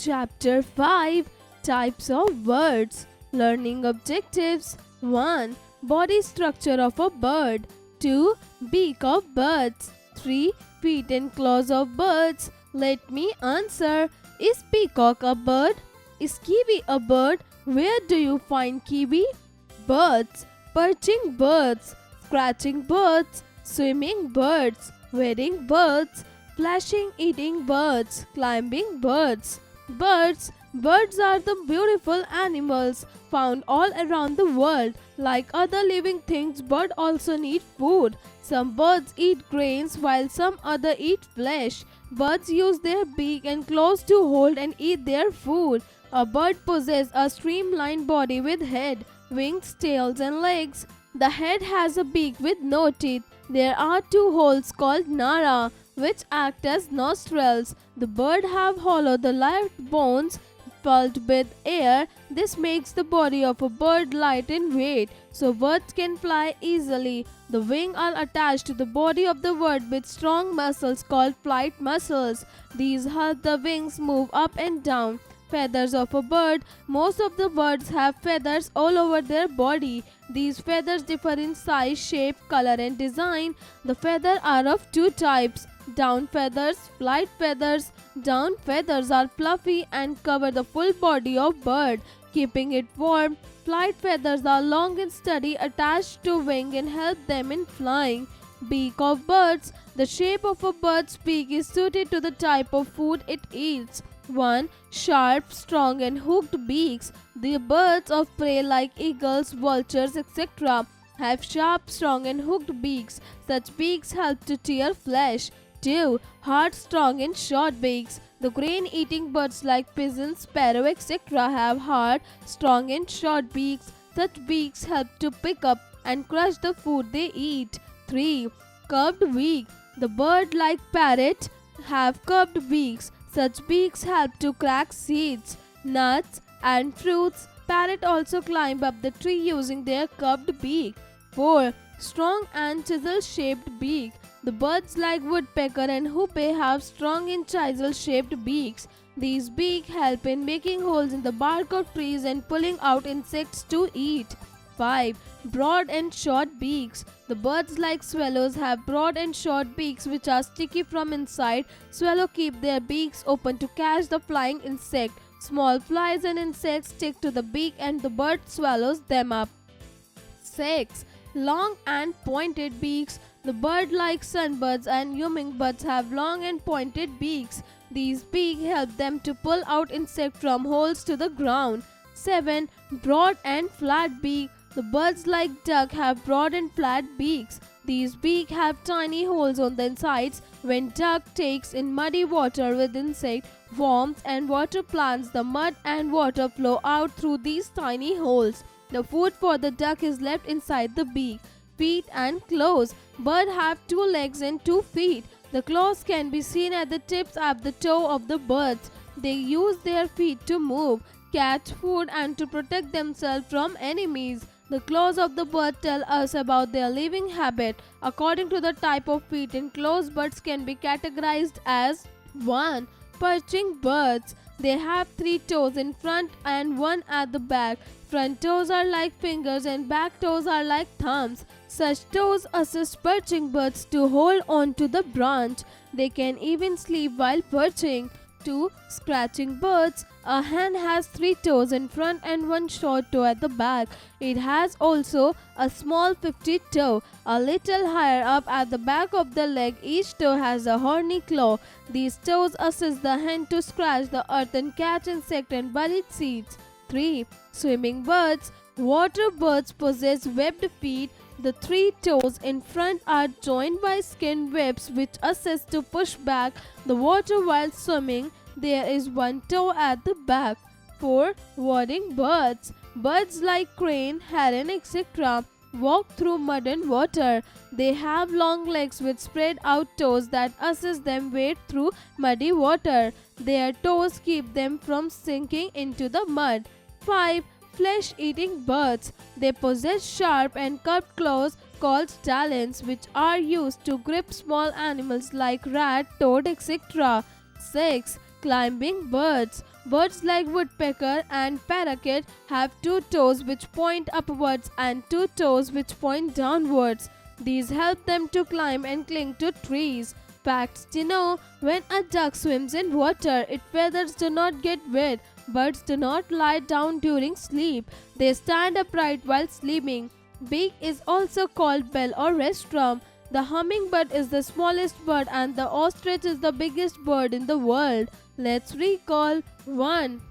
Chapter 5 Types of Birds. Learning Objectives 1. Body structure of a bird. 2. Beak of birds. 3. Feet and claws of birds. Let me answer. Is peacock a bird? Is kiwi a bird? Where do you find kiwi? Birds. Perching birds. Scratching birds. Swimming birds. Wading birds. Flashing eating birds. Climbing birds. Birds. Birds are the beautiful animals found all around the world. Like other living things, birds also need food. Some birds eat grains while some other eat flesh. Birds use their beak and claws to hold and eat their food. A bird possesses a streamlined body with head, wings, tails and legs. The head has a beak with no teeth. There are two holes called nara, which act as nostrils. The bird have hollow the light bones filled with air. This makes the body of a bird light in weight, so birds can fly easily. The wings are attached to the body of the bird with strong muscles called flight muscles. These help the wings move up and down. Feathers of a bird. Most of the birds have feathers all over their body. These feathers differ in size, shape, color and design. The feathers are of two types: down feathers, flight feathers. Down feathers are fluffy and cover the full body of bird, keeping it warm. Flight feathers are long and sturdy, attached to wing and help them in flying. Beak of birds. The shape of a bird's beak is suited to the type of food it eats. 1. Sharp, strong and hooked beaks. The birds of prey like eagles, vultures, etc. have sharp, strong and hooked beaks. Such beaks help to tear flesh. 2. Hard, strong and short beaks. The grain-eating birds like pigeons, sparrow, etc. have hard, strong and short beaks. Such beaks help to pick up and crush the food they eat. 3. Curved beak. The bird like parrot have curved beaks. Such beaks help to crack seeds, nuts and fruits. Parrot also climb up the tree using their curved beak. 4. Strong and chisel-shaped beak. The birds like woodpecker and hoopay have strong and chisel-shaped beaks. These beaks help in making holes in the bark of trees and pulling out insects to eat. 5. Broad and short beaks. The birds like swallows have broad and short beaks which are sticky from inside. Swallows keep their beaks open to catch the flying insect. Small flies and insects stick to the beak and the bird swallows them up. 6. Long and pointed beaks. The bird like sunbirds and hummingbirds have long and pointed beaks. These beaks help them to pull out insects from holes to the ground. 7. Broad and flat beak. The birds like duck have broad and flat beaks. These beaks have tiny holes on the insides. When duck takes in muddy water with insect, worms and water plants, the mud and water flow out through these tiny holes. The food for the duck is left inside the beak. Feet and claws. Birds have 2 legs and 2 feet. The claws can be seen at the tips of the toe of the birds. They use their feet to move, catch food and to protect themselves from enemies. The claws of the bird tell us about their living habit. According to the type of feet and claws, birds can be categorized as 1. Perching birds. They have 3 toes in front and 1 at the back. Front toes are like fingers and back toes are like thumbs. Such toes assist perching birds to hold on to the branch. They can even sleep while perching. 2. Scratching birds. A hen has 3 toes in front and 1 short toe at the back. It has also a small 50 toe. A little higher up at the back of the leg, each toe has a horny claw. These toes assist the hen to scratch the earth and catch insect and buried seeds. 3. Swimming birds. Water birds possess webbed feet. The 3 toes in front are joined by skin webs which assist to push back the water while swimming. There is 1 toe at the back. 4. Wading birds. Birds like crane, heron, etc. walk through mud and water. They have long legs with spread out toes that assist them wade through muddy water. Their toes keep them from sinking into the mud. 5. Flesh-eating birds. They possess sharp and curved claws called talons which are used to grip small animals like rat, toad, etc. 6. Climbing birds. Birds like woodpecker and parakeet have two toes which point upwards and two toes which point downwards. These help them to climb and cling to trees. Facts to know: when a duck swims in water, its feathers do not get wet. Birds do not lie down during sleep. They stand upright while sleeping. Beak is also called bell or rostrum. The hummingbird is the smallest bird and the ostrich is the biggest bird in the world. Let's recall. 1.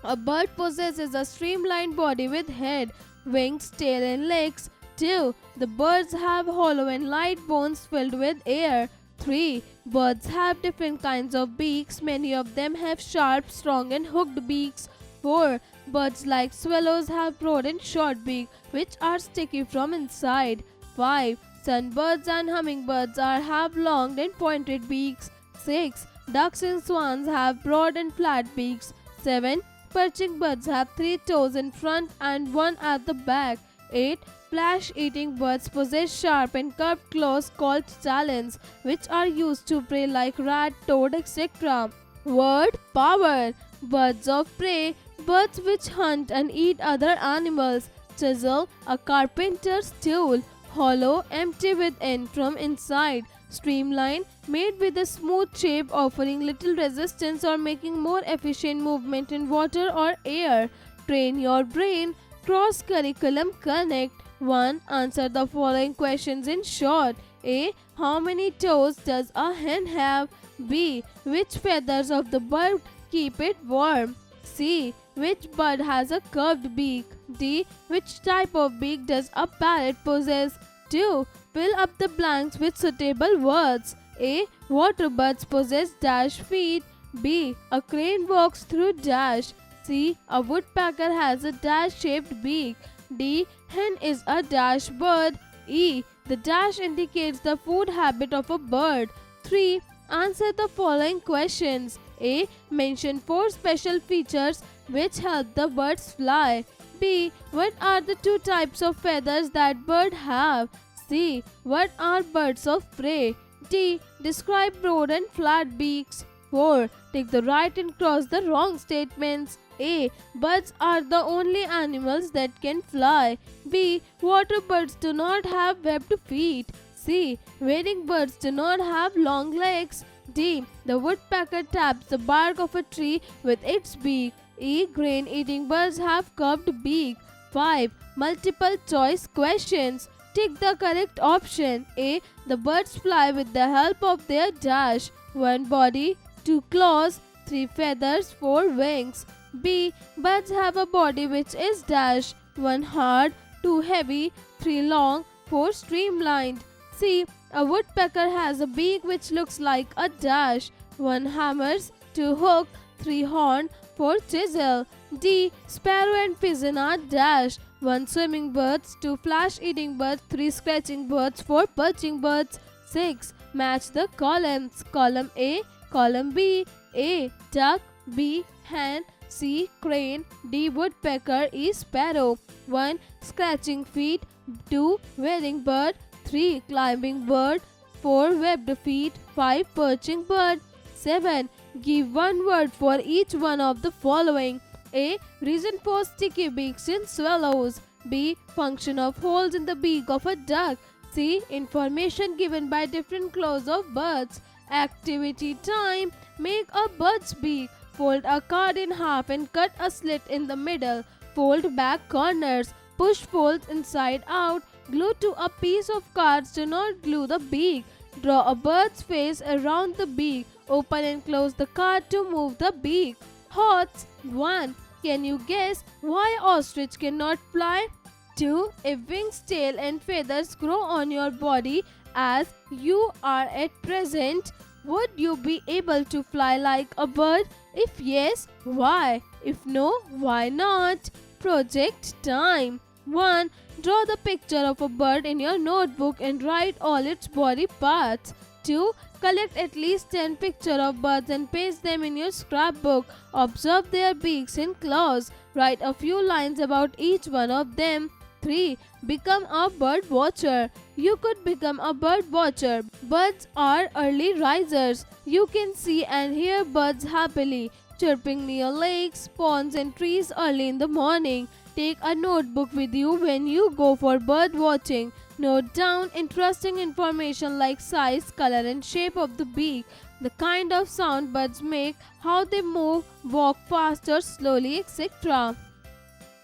A bird possesses a streamlined body with head, wings, tail and legs. 2. The birds have hollow and light bones filled with air. 3. Birds have different kinds of beaks. Many of them have sharp, strong and hooked beaks. 4. Birds like swallows have broad and short beaks which are sticky from inside. 5. Sunbirds and hummingbirds have long and pointed beaks. 6. Ducks and swans have broad and flat beaks. 7. Perching birds have 3 toes in front and 1 at the back. 8. Flesh-eating birds possess sharp and curved claws called talons, which are used to prey like rat, toad, etc. Word power. Birds of prey. Birds which hunt and eat other animals. Chisel, a carpenter's tool. Hollow, empty with end from inside. Streamline, made with a smooth shape offering little resistance or making more efficient movement in water or air. Train your brain. Cross curriculum connect. 1. Answer the following questions in short. A. How many toes does a hen have? B. Which feathers of the bird keep it warm? C. Which bird has a curved beak? D. Which type of beak does a parrot possess? 2. Fill up the blanks with suitable words. A. Water birds possess dash feet. B. A crane walks through dash. C. A woodpecker has a dash-shaped beak. D. Hen is a dash bird. E. The dash indicates the food habit of a bird. 3. Answer the following questions. A. Mention 4 special features which help the birds fly. B. What are the 2 types of feathers that birds have? C. What are birds of prey? D. Describe broad and flat beaks. 4. Take the right and cross the wrong statements. A. Birds are the only animals that can fly. B. Water birds do not have webbed feet. C. Wading birds do not have long legs. D. The woodpecker taps the bark of a tree with its beak. E. Grain-eating birds have curved beak. 5. Multiple choice questions. Tick the correct option. A. The birds fly with the help of their dash. 1 body, 2 claws, 3 feathers, 4 wings. B. Birds have a body which is dash. 1 hard, 2 heavy, 3 long, 4 streamlined. C. A woodpecker has a beak which looks like a dash. 1 hammers, 2 hook, 3 horn, 4 chisel. D. Sparrow and pigeon are dash. 1 swimming birds, 2 flesh-eating birds, 3 scratching birds, 4 perching birds. 6. Match the columns. Column A, column B. A. Duck. B. Hen. C. Crane. D. Woodpecker. E. Sparrow. 1. Scratching feet. 2. Wading bird. 3. Climbing bird. 4. Webbed feet. 5. Perching bird. 7. Give one word for each one of the following. A. Reason for sticky beaks in swallows. B. Function of holes in the beak of a duck. C. Information given by different claws of birds. Activity time. Make a bird's beak. Fold a card in half and cut a slit in the middle. Fold back corners. Push folds inside out. Glue to a piece of cards. Do not glue the beak. Draw a bird's face around the beak. Open and close the card to move the beak. Hots. 1. Can you guess why ostrich cannot fly? 2. If wings, tail and feathers grow on your body as you are at present, would you be able to fly like a bird? If yes, why? If no, why not? Project time. 1. Draw the picture of a bird in your notebook and write all its body parts. 2. Collect at least 10 pictures of birds and paste them in your scrapbook. Observe their beaks and claws. Write a few lines about each one of them. 3. Become a bird watcher. You could become a bird watcher. Birds are early risers. You can see and hear birds happily chirping near lakes, ponds, and trees early in the morning. Take a notebook with you when you go for bird watching. Note down interesting information like size, color, and shape of the beak, the kind of sound birds make, how they move, walk fast or slowly, etc.